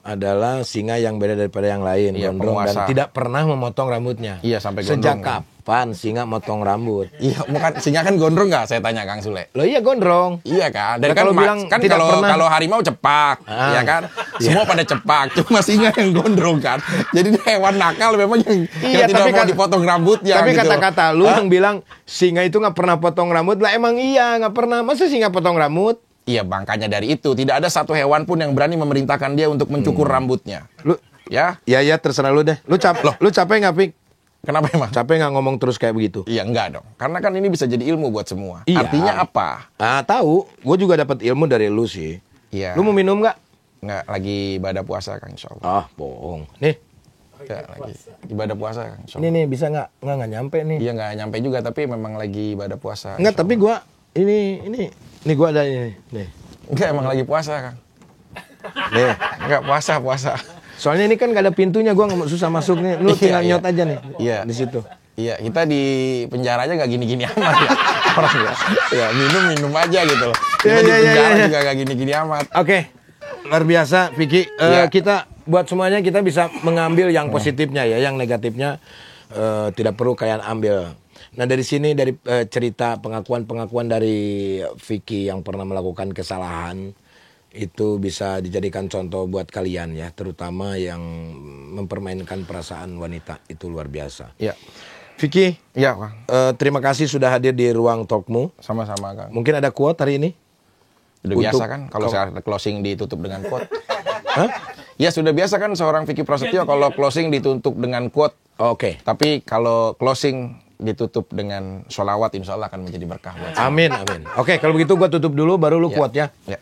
[SPEAKER 1] adalah singa yang beda daripada yang lain,
[SPEAKER 2] Iya,
[SPEAKER 1] gondrong dan
[SPEAKER 2] penguasa.
[SPEAKER 1] tidak pernah memotong rambutnya.
[SPEAKER 2] Iya, sampai
[SPEAKER 1] Sejak
[SPEAKER 2] gondrong, kan?
[SPEAKER 1] kapan singa motong rambut?
[SPEAKER 2] Iya, bukan singa kan gondrong nggak? Saya tanya Kang Sule.
[SPEAKER 1] Loh iya gondrong.
[SPEAKER 2] Iya kan?
[SPEAKER 1] Nah,
[SPEAKER 2] Dan kan
[SPEAKER 1] kalau bilang
[SPEAKER 2] kan
[SPEAKER 1] tidak pernah.
[SPEAKER 2] kalau harimau cepak, ya kan? Semua pada cepak, cuma singa yang gondrong kan. Jadi dia hewan nakal memang yang tidak mau dipotong rambutnya.
[SPEAKER 1] Tapi
[SPEAKER 2] gitu.
[SPEAKER 1] kata-kata lu yang bilang singa itu nggak pernah potong rambut, lah emang iya nggak pernah. Masa singa potong rambut?
[SPEAKER 2] Iya, makanya dari itu tidak ada satu hewan pun yang berani memerintahkan dia untuk mencukur rambutnya.
[SPEAKER 1] Lu
[SPEAKER 2] Ya?
[SPEAKER 1] ya terserah lu deh. Lu capek nggak, Pik?
[SPEAKER 2] Kenapa emang?
[SPEAKER 1] Capek nggak ngomong terus kayak begitu?
[SPEAKER 2] Iya, enggak dong. Karena kan ini bisa jadi ilmu buat semua.
[SPEAKER 1] Iya.
[SPEAKER 2] Artinya apa?
[SPEAKER 1] Tahu. Gue juga dapat ilmu dari lu sih.
[SPEAKER 2] Iya.
[SPEAKER 1] Lu mau minum nggak?
[SPEAKER 2] Enggak, lagi ibadah puasa Kang, insyaallah.
[SPEAKER 1] Ah, bohong. Nih,
[SPEAKER 2] Ya, lagi ibadah puasa Kang, insyaallah.
[SPEAKER 1] nih bisa nggak nyampe nih.
[SPEAKER 2] Iya, nggak nyampe juga tapi memang lagi ibadah puasa.
[SPEAKER 1] Enggak, tapi gua Ini gua ada ini. Nih.
[SPEAKER 2] Enggak, emang lagi puasa, Kang.
[SPEAKER 1] Nih.
[SPEAKER 2] Enggak, puasa.
[SPEAKER 1] Soalnya ini kan gak ada pintunya, gua nggak susah masuk nih. Lu tinggal nyot aja nih.
[SPEAKER 2] Iya.
[SPEAKER 1] Di situ.
[SPEAKER 2] Iya, kita di penjara aja nggak gini-gini amat ya. Orang ya minum aja gitu loh. Kita di penjara juga nggak gini-gini amat.
[SPEAKER 1] Oke, luar biasa, Vicky. Kita buat semuanya kita bisa mengambil yang positifnya ya, yang negatifnya tidak perlu kalian ambil. Nah dari sini dari cerita pengakuan dari Vicky yang pernah melakukan kesalahan itu bisa dijadikan contoh buat kalian ya, terutama yang mempermainkan perasaan wanita itu luar biasa.
[SPEAKER 2] Iya.
[SPEAKER 1] Vicky,
[SPEAKER 2] Iya, Kang.
[SPEAKER 1] Terima kasih sudah hadir di ruang talkmu.
[SPEAKER 2] Sama-sama, Kang.
[SPEAKER 1] Mungkin ada quote hari ini?
[SPEAKER 2] Sudah biasa kan kalau saya closing ditutup dengan quote.
[SPEAKER 1] Hah?
[SPEAKER 2] Ya sudah biasa kan seorang Vicky Prasetyo kalau closing ditutup dengan quote.
[SPEAKER 1] Oke.
[SPEAKER 2] Tapi kalau closing ditutup dengan sholawat, insya Allah akan menjadi berkah buat saya.
[SPEAKER 1] Amin. Oke, kalau begitu gua tutup dulu, baru lu quote ya.
[SPEAKER 2] Ya.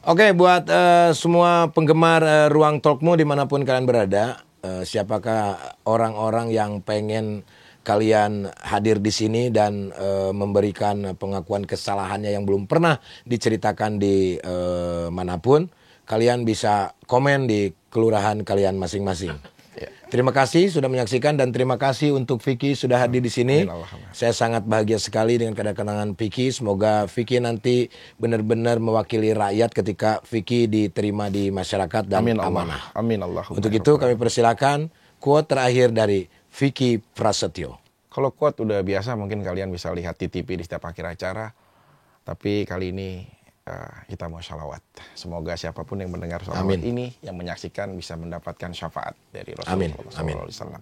[SPEAKER 1] Oke, buat semua penggemar ruang talkmu dimanapun kalian berada, siapakah orang-orang yang pengen kalian hadir di sini dan memberikan pengakuan kesalahannya yang belum pernah diceritakan di manapun, kalian bisa komen di kelurahan kalian masing-masing. Terima kasih sudah menyaksikan dan terima kasih untuk Vicky sudah hadir di sini. Saya sangat bahagia sekali dengan kedatangan Vicky. Semoga Vicky nanti benar-benar mewakili rakyat ketika Vicky diterima di masyarakat dan amanah.
[SPEAKER 2] Amin Allah.
[SPEAKER 1] Untuk itu kami persilakan quote terakhir dari Vicky Prasetyo.
[SPEAKER 2] Kalau quote udah biasa mungkin kalian bisa lihat di TV di setiap akhir acara. Tapi kali ini kita mau sholawat. Semoga siapapun yang mendengar sholawat ini, yang menyaksikan bisa mendapatkan syafaat dari Rasulullah SAW.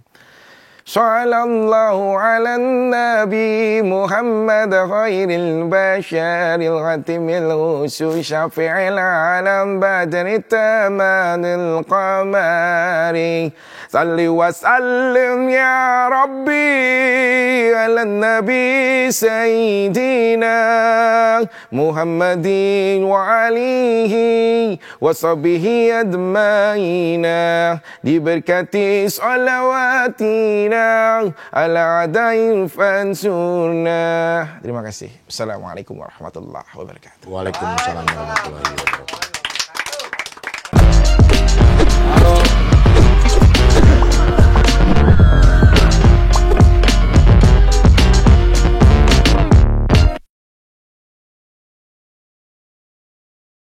[SPEAKER 2] Sallallahu ala nabi Muhammad khairil basyaril khatimil usul syafi'il alam badri tamanil qamari salli wa sallim ya rabbi ala nabi sayyidina Muhammadin wa alihi wa sahbihi admaina diberkati salawatina ala adain fansurna. Terima kasih. Assalamualaikum warahmatullahi wabarakatuh.
[SPEAKER 1] Waalaikumsalam warahmatullahi wabarakatuh.